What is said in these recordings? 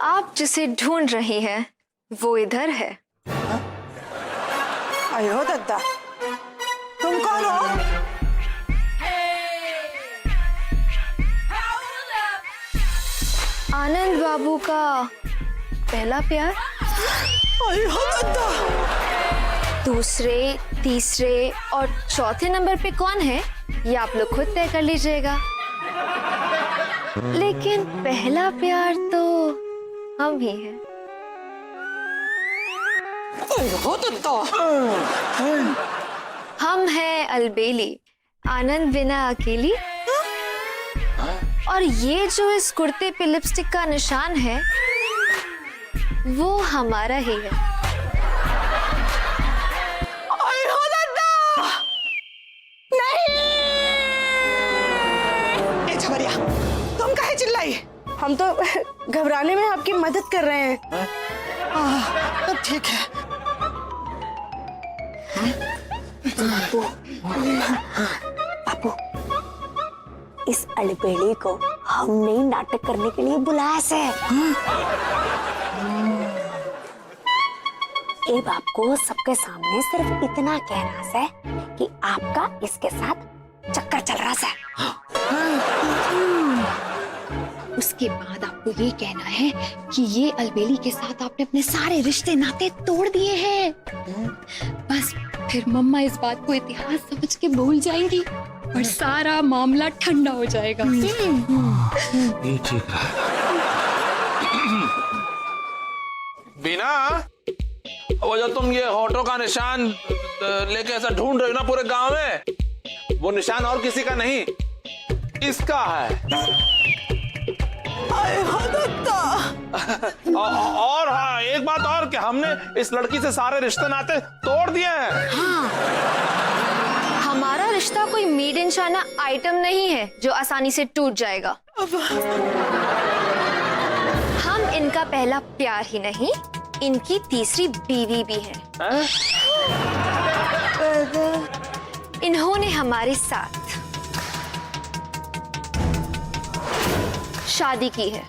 आप जिसे ढूंढ रही हैं वो इधर है। अयो दद्दा, तुम कौन हो? आनंद बाबू का पहला प्यार। अयो दद्दा, दूसरे, तीसरे और चौथे नंबर पे कौन है ये आप लोग खुद तय कर लीजिएगा। लेकिन पहला प्यार तो हम ही हैं। अयो दद्दा, हम हैं अलबेली, आनंद बिना अकेली। और ये जो इस कुर्ते पे लिपस्टिक का निशान है वो हमारा ही है। अयो दद्दा, नहीं! ए झबरिया, तुम काहे चिल्लाई? हम तो घबराने में आपकी मदद कर रहे हैं। तब ठीक है। बाबू, इस अलबेली को हमने नाटक करने के लिए बुलाया से। ए बाप को सबके सामने सिर्फ इतना कहना से कि आपका इसके साथ चक्कर चल रहा है। उसके बाद आपको ये कहना है कि ये अलबेली के साथ आपने अपने सारे रिश्ते नाते तोड़ दिए हैं। बस फिर मम्मा इस बात को इतिहास समझ के भूल जाएंगी और सारा मामला ठंडा हो जाएगा। ये ठीक है। बिना, वो जो तुम ये होठों का निशान लेके ऐसा ढूंढ रहे हो ना पूरे गांव में, वो निशान और किसी का नहीं, इसका है। और हाँ, एक बात और कि हमने इस लड़की से सारे रिश्ते नाते तोड़ दिए हैं। हाँ, हमारा रिश्ता कोई मेड इन चाइना आइटम नहीं है जो आसानी से टूट जाएगा। हम इनका पहला प्यार ही नहीं, इनकी तीसरी बीवी भी है। इन्होंने हमारे साथ शादी की है।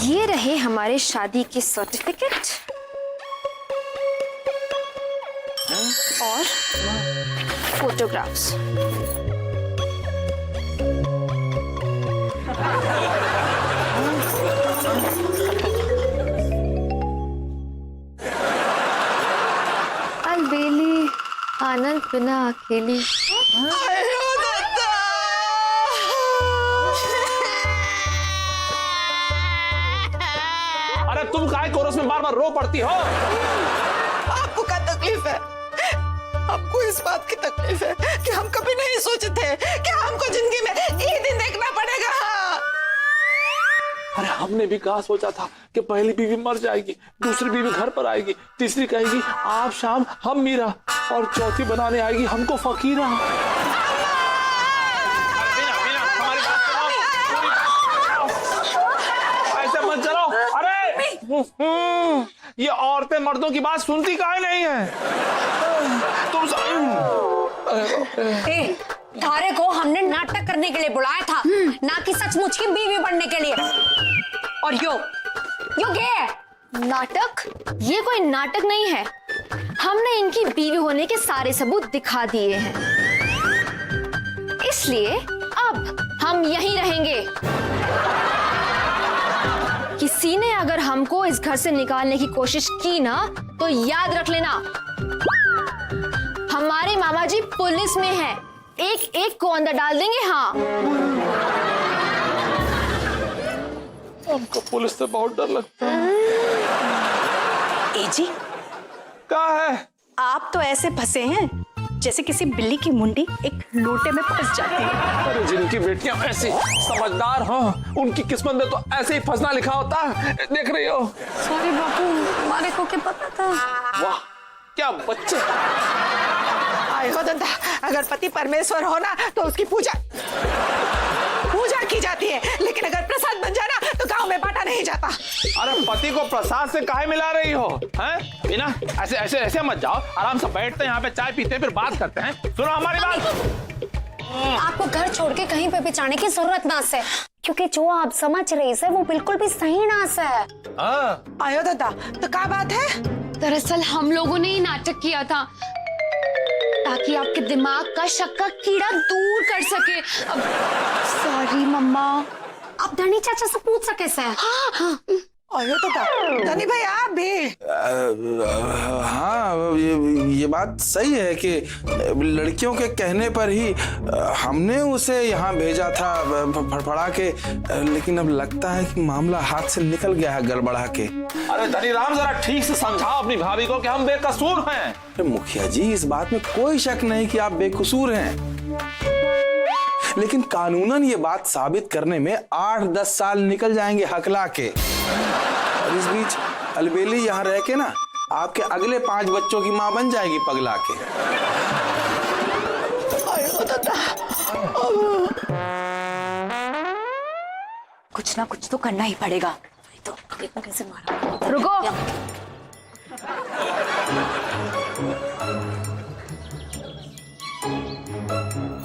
ये रहे हमारे शादी के सर्टिफिकेट और फोटोग्राफ्स। अलबेली, आनंद बिना अकेली। अरे तुम काहे कोरस में बार बार रो पड़ती हो? आपको क्या तकलीफ है? आपको इस बात की तकलीफ है कि हम कभी नहीं सोचे थे कि हमको जिंदगी में ये दिन देखना पड़ेगा। अरे हमने भी कहा सोचा था कि पहली बीवी मर जाएगी, दूसरी बीवी घर पर आएगी, तीसरी कहेगी आप शाम हम मीरा, और चौथी बनाने आएगी हमको फकीरा। ऐसे मत चलो। अरे ये औरतें मर्दों की बात सुनती काहे नहीं है? तुम थारे को हमने नाटक करने के लिए बुलाया था, ना कि सचमुच की बीवी बनने के लिए। और यो क्या है? नाटक? ये कोई नाटक नहीं है। हमने इनकी बीवी होने के सारे सबूत दिखा दिए हैं, इसलिए अब हम यहीं रहेंगे। किसी ने अगर हमको इस घर से निकालने की कोशिश की ना, तो याद रख लेना, हमारे मामा जी पुलिस में हैं, एक एक को अंदर डाल देंगे। हाँ, हमको पुलिस से बहुत डर लगता है। ए जी, क्या है? आप तो ऐसे फंसे हैं जैसे किसी बिल्ली की मुंडी एक लोटे में फंस जाती है। अरे जिनकी बेटियां ऐसी समझदार हो उनकी किस्मत में तो ऐसे ही फंसना लिखा होता है। देख रही हो। सॉरी बापू, हमारे को क्या पता था। वाह क्या बच्चे। आए हो दादा, अगर पति परमेश्वर हो ना तो उसकी पूजा की जाती है, लेकिन अगर प्रसाद बन जाना तो गांव में बांटा नहीं जाता। अरे पति को प्रसाद से काहे मिला रही हो? हैं? बिना ऐसे ऐसे ऐसे मत जाओ, आराम से बैठते हैं यहाँ पे, चाय पीते हैं, फिर बात करते हैं। सुनो हमारी बात। आपको घर छोड़ के कहीं पे भी जाने की जरूरत ना है, क्योंकि जो आप समझ रही है वो बिल्कुल भी सही ना है। आयो दादा, तो क्या बात है? दरअसल हम लोगों ने ही नाटक किया था ताकि आपके दिमाग का शक का कीड़ा दूर कर सके। अब सॉरी मम्मा। आप धनी चाचा से पूछ सके से। हाँ। आयो दादा, धनी भाई आप भी। हाँ ये बात सही है कि लड़कियों के कहने पर ही हमने उसे यहाँ भेजा था फड़फड़ा के, लेकिन अब लगता है कि मामला हाथ से निकल गया है गड़बड़ा के। अरे धनीराम जरा ठीक से समझाओ अपनी भाभी को कि हम बेकसूर हैं। अरे मुखिया जी, इस बात में कोई शक नहीं कि आप बेकसूर हैं, लेकिन कानूनन ये बात साबित करने में 8-10 साल निकल जाएंगे हकला के। और इस बीच अलबेली यहाँ रह के ना आपके अगले 5 बच्चों की माँ बन जाएगी पगला के। कुछ ना कुछ तो करना ही पड़ेगा। तो देखो कैसे मारा। रुको।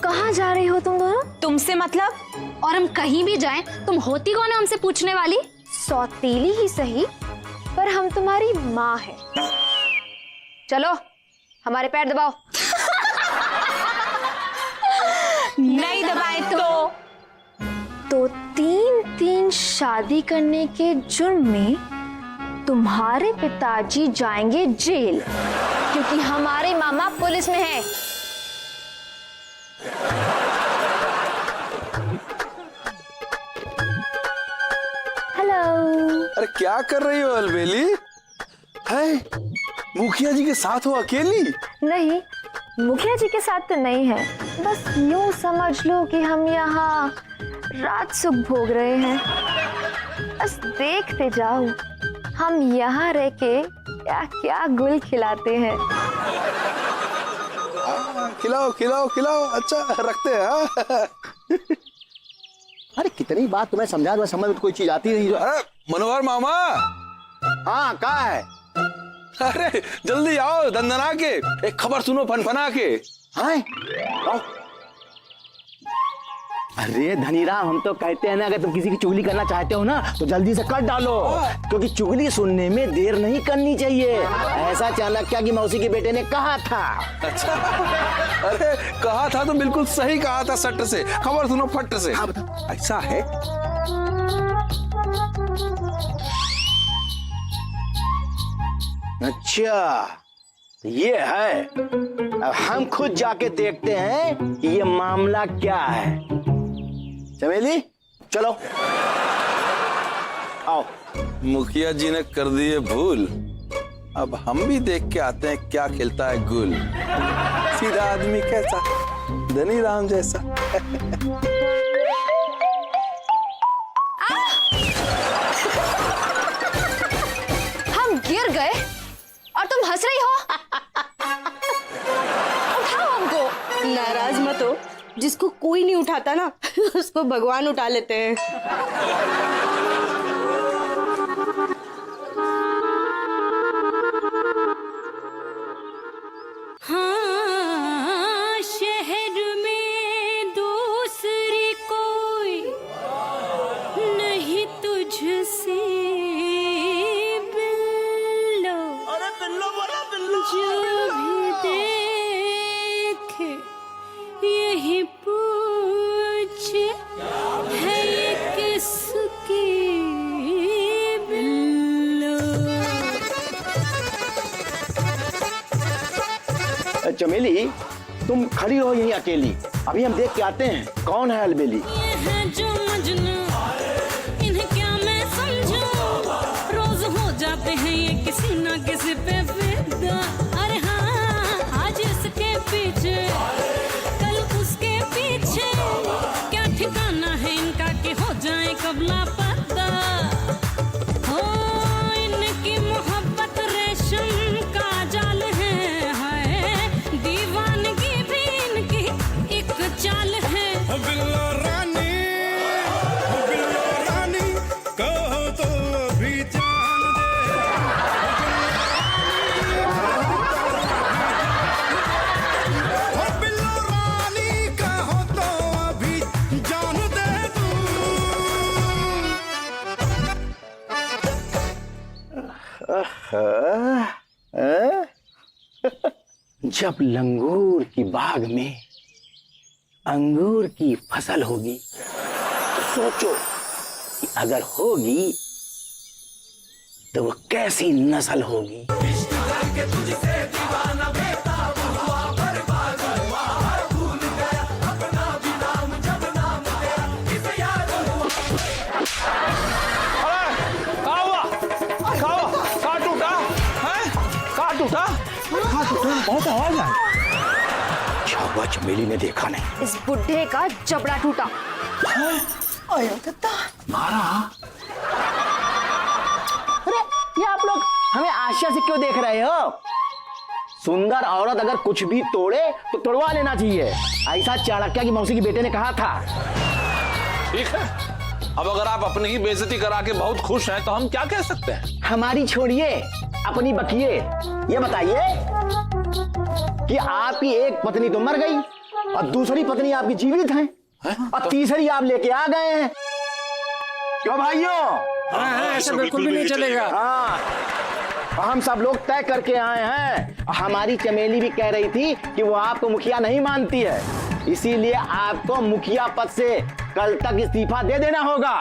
कहाँ जा रही हो तुम दोनों? तुमसे मतलब? और हम कहीं भी जाएं, तुम होती कौन है हमसे पूछने वाली? सौतीली ही सही, पर हम तुम्हारी माँ हैं। चलो हमारे पैर दबाओ। नहीं दबाए तो 3 शादी करने के जुर्म में तुम्हारे पिताजी जाएंगे जेल, क्योंकि हमारे मामा पुलिस में हैं। हेलो। अरे क्या कर रही हो अलबेली? है मुखिया जी के साथ हो अकेली? नहीं, मुखिया जी के साथ तो नहीं है, बस यूं समझ लो कि हम यहाँ रात सुख भोग रहे हैं। बस देखते जाओ हम यहाँ रह के क्या क्या गुल खिलाते हैं। खिलाओ खिलाओ खिलाओ, अच्छा रखते हैं। अरे कितनी बात तुम्हें समझा, मैं समझ में कोई चीज आती नहीं। अरे मनोहर मामा। हाँ क्या है? अरे जल्दी आओ दंदना के, एक खबर सुनो फनफना के। हाँ? आओ। अरे धनीराम, हम तो कहते हैं ना, अगर तुम किसी की चुगली करना चाहते हो ना तो जल्दी से कर डालो, क्योंकि चुगली सुनने में देर नहीं करनी चाहिए। ऐसा चाणक्य की मौसी के बेटे ने कहा था। अच्छा, अरे कहा था तो बिल्कुल सही कहा था, सट से। खबर सुनो फट से। हाँ बताओ। ऐसा है अच्छा ये है, अब हम खुद जाके देखते हैं कि ये मामला क्या है। चमेली चलो आओ। मुखिया जी ने कर दिए भूल, अब हम भी देख के आते हैं क्या खिलता है गुल। सीधा आदमी कैसा, धनीराम जैसा। हम गिर गए और तुम हंस रही हो? उठाओ हमको। नाराज मत हो, जिसको कोई नहीं उठाता ना उसको भगवान उठा लेते हैं। हाँ, शहर में दूसरी कोई नहीं तुझसे बिल्लो। अरे बिल्लो बोला, बिल्लो। जो भी देखे यही पूछे है ये किसकी बिल्लो। चमेली तुम खड़ी रहो यहीं अकेली, अभी हम देख के आते हैं कौन है अलबेली। ये है जो मजनू, इन्हें क्या मैं समझूं, रोज हो जाते हैं ये किसी ना किसी पे फिदा। अरे हाँ, आज इसके पीछे जब लंगूर की बाग में अंगूर की फसल होगी, सोचो कि अगर होगी तो वो कैसी नस्ल होगी। बहुत आवाज आई। क्या हुआ? चमेली ने देखा नहीं। इस बुढ़े का जबड़ा टूटा। आयो दत्ता, मारा? अरे ये आप लोग हमें आश्चर्य से क्यों देख रहे हो? सुंदर औरत अगर कुछ भी तोड़े तो तोड़वा लेना चाहिए, ऐसा चाणक्य की मौसी की बेटे ने कहा था। ठीक है, अब अगर आप अपनी ही बेइज्जती करा के बहुत खुश हैं तो हम क्या कह सकते हैं? हमारी छोड़िए, अपनी बकिए। ये बताइए कि आपकी एक पत्नी तो मर गई और दूसरी पत्नी आपकी जीवित है, और तीसरी आप लेके आ गए हैं। क्यों भाइयों? ऐसा बिल्कुल भी नहीं चलेगा। हाँ, हम सब लोग तय करके आए हैं। हमारी चमेली भी कह रही थी कि वो आपको मुखिया नहीं मानती है, इसीलिए आपको मुखिया पद से कल तक इस्तीफा दे देना होगा।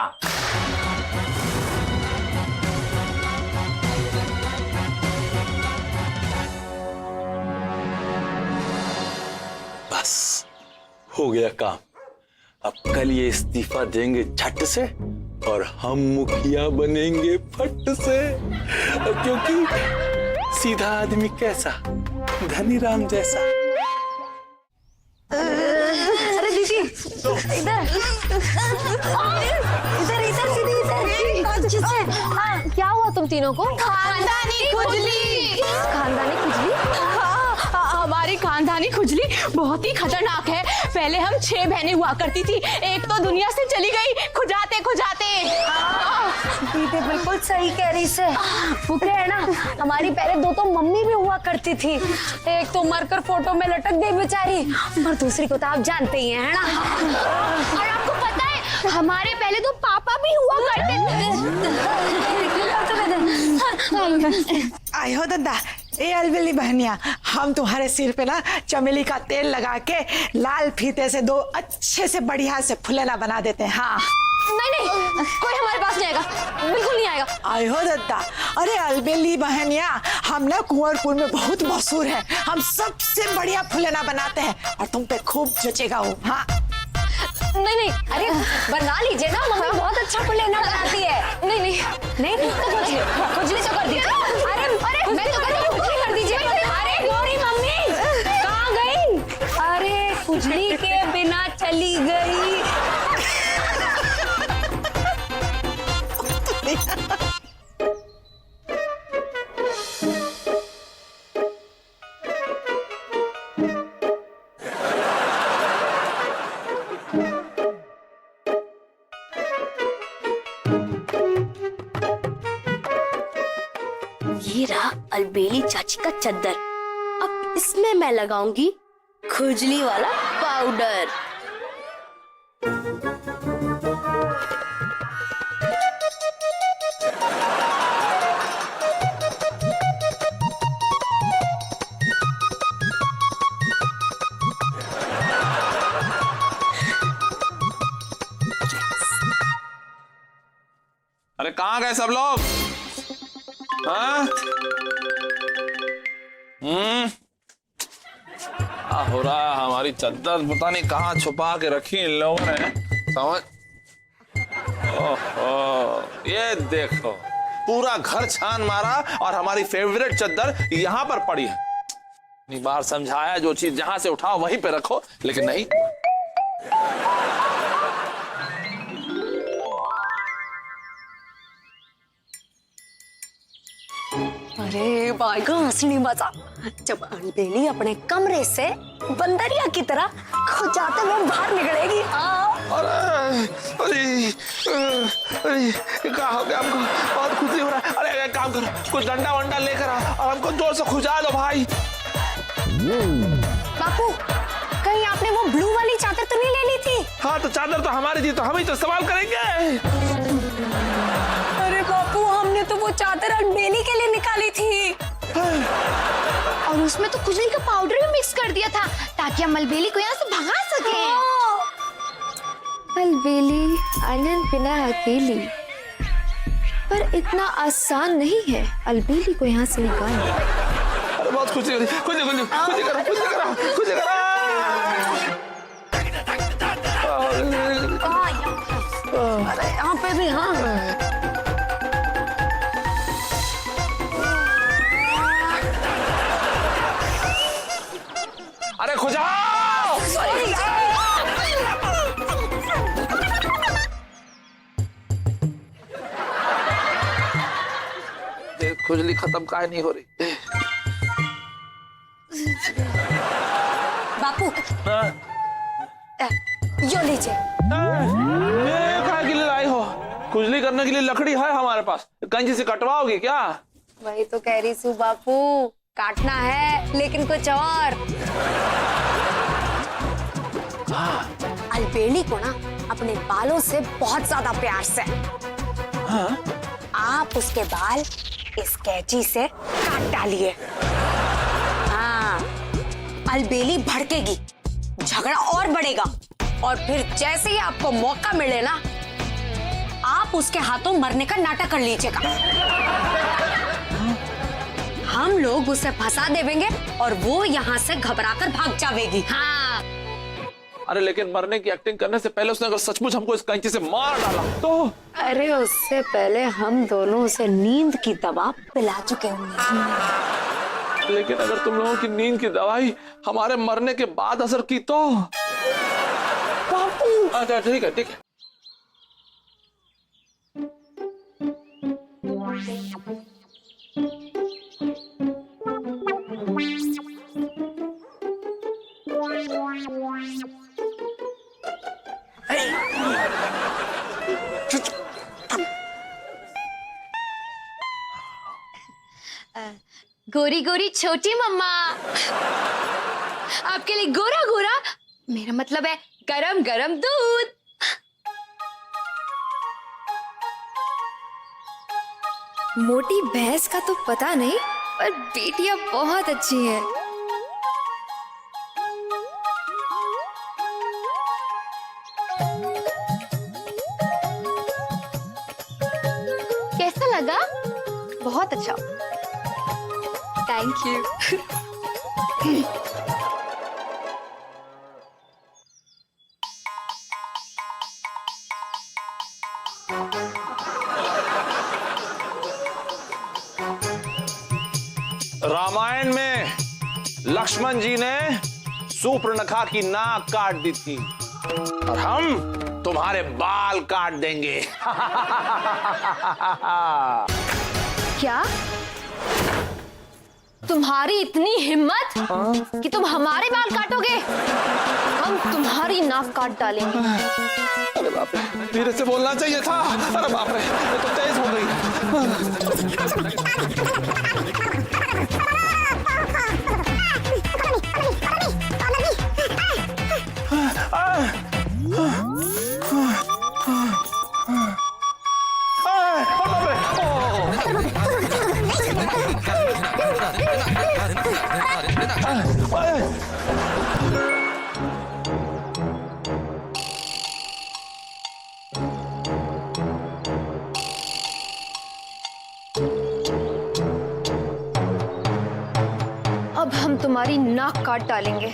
बस हो गया काम। अब कल ये इस्तीफा देंगे झट से और हम मुखिया बनेंगे फट से। क्योंकि सीधा आदमी कैसा, धनी राम जैसा। अरे दीदी, इधर इधर इधर दीदी, इधर। हाँ, क्या हुआ तुम तीनों को? खानदानी खुजली। खानदानी खुजली? हमारी खानदानी खुजली बहुत ही खतरनाक है। पहले हम 6 बहनें हुआ करती थी, एक तो दुनिया से चली गई खुजाते खुजाते। दीदी बिल्कुल सही कह रही से। वो क्या है ना, हमारी पहले 2 तो मम्मी भी हुआ करती थी। एक तो मरकर फोटो में लटक गई बेचारी, और दूसरी को तो आप जानते ही हैं, है ना? और आपको पता है हमारे पहले तो पापा भी हुआ करते थे। आयो दद्दा, ए अलबेली बहनिया, हम तुम्हारे सिर पे ना चमेली का तेल लगा के लाल फीते से 2 अच्छे से बढ़िया से फुलेना बना देते हैं। हाँ नहीं, कोई हमारे पास नहीं आएगा, बिल्कुल नहीं आएगा। आयो दद्दा, अरे अलबेली बहनिया, हम ना कुंवरपुर में बहुत मशहूर है, हम सबसे बढ़िया फुलेना बनाते हैं और तुम पे खूब जचेगा वो। हाँ नहीं, अरे बना लीजिए ना, मम्मी बहुत अच्छा फुलेना बनाती है। नहीं, खुजली तो कर दीजिए। अरे मैं तो कहती हूँ खुजली कर दीजिए। अरे गोरी मम्मी कहाँ गई? अरे खुजली के बिना चली गई। ये रहा अलबेली चाची का चद्दर। अब इसमें मैं लगाऊंगी खुजली वाला पाउडर। अरे कहाँ गए सब लोग? हाँ? हो रहा है, हमारी चद्दर पता नहीं कहाँ छुपा के रखी इन लोगों ने, समझ। ओहो, ये देखो, पूरा घर छान मारा और हमारी फेवरेट चद्दर यहाँ पर पड़ी है। इतनी बार समझाया, जो चीज जहां से उठाओ वहीं पे रखो, लेकिन नहीं। अरे बाइका हंसनी मजा, जब अलबेली अपने कमरे से बंदरिया की तरह खुजाते हुए बाहर निकलेगी। अरे क्या हो गया हमको? बहुत खुशी हो रहा है। अरे एक काम करो, कुछ डंडा वंडा लेकर आओ और हमको जोर से खुजा दो भाई। बापू, कहीं आपने वो ब्लू वाली चादर तो नहीं ले ली थी? हाँ, तो चादर तो हमारी थी, तो हम ही तो इस्तेमाल करेंगे। अरे बापू, हमने तो वो वो चादर अलबेली के लिए निकाली थी। और उसमें तो खुजली का पाउडर भी मिक्स कर दिया था ताकि हम अलबेली को यहाँ से भगा सके। अलबेली आनंद बिना अकेली, पर इतना आसान नहीं है अलबेली को यहाँ से निकालना। अरे बहुत खुशी हो रही, खुशी खुशी खुशी करो, खुशी करो, खुशी करो। अरे यहाँ पे भी, हाँ। अरे खुजाओ। ये खुजली खत्म काहे नहीं हो रही? बापू यो लीजिए। ये काहे के लिए लाई हो? खुजली करने के लिए लकड़ी है हमारे पास, कंची से कटवाओगी क्या? वही तो कह रही सू बापू, काटना है लेकिन कुछ और। अलबेली को ना अपने बालों से बहुत ज्यादा प्यार से। हाँ? आप उसके बाल इस कैंची से काट डालिए। हाँ, अलबेली भड़केगी, झगड़ा और बढ़ेगा, और फिर जैसे ही आपको मौका मिले ना, आप उसके हाथों मरने का नाटक कर लीजिएगा। हम लोग उसे फंसा देवेंगे और वो यहाँ से घबराकर भाग जाएगी। हाँ। अरे लेकिन मरने की एक्टिंग करने से पहले उसने अगर सचमुच हमको इस कैंची से मार डाला तो? अरे उससे पहले हम दोनों उसे नींद की दवा पिला चुके होंगे। लेकिन अगर तुम लोगों की नींद की दवाई हमारे मरने के बाद असर की तो? अच्छा ठीक है, ठीक है। गोरी गोरी छोटी मम्मा, आपके लिए गोरा गोरा, मेरा मतलब है गरम गरम दूध। मोटी भैंस का तो पता नहीं, पर बेटियां बहुत अच्छी हैं। कैसा लगा? बहुत अच्छा, थैंक यू। रामायण में लक्ष्मण जी ने सूर्पनखा की नाक काट दी थी और हम तुम्हारे बाल काट देंगे। क्या तुम्हारी इतनी हिम्मत कि तुम हमारे बाल काटोगे? हम तुम्हारी नाक काट डालेंगे। अरे बाप रे, धीरे से बोलना चाहिए था। अरे बाप रे, ये तो तेज हो गई। अब हम तुम्हारी नाक काट डालेंगे।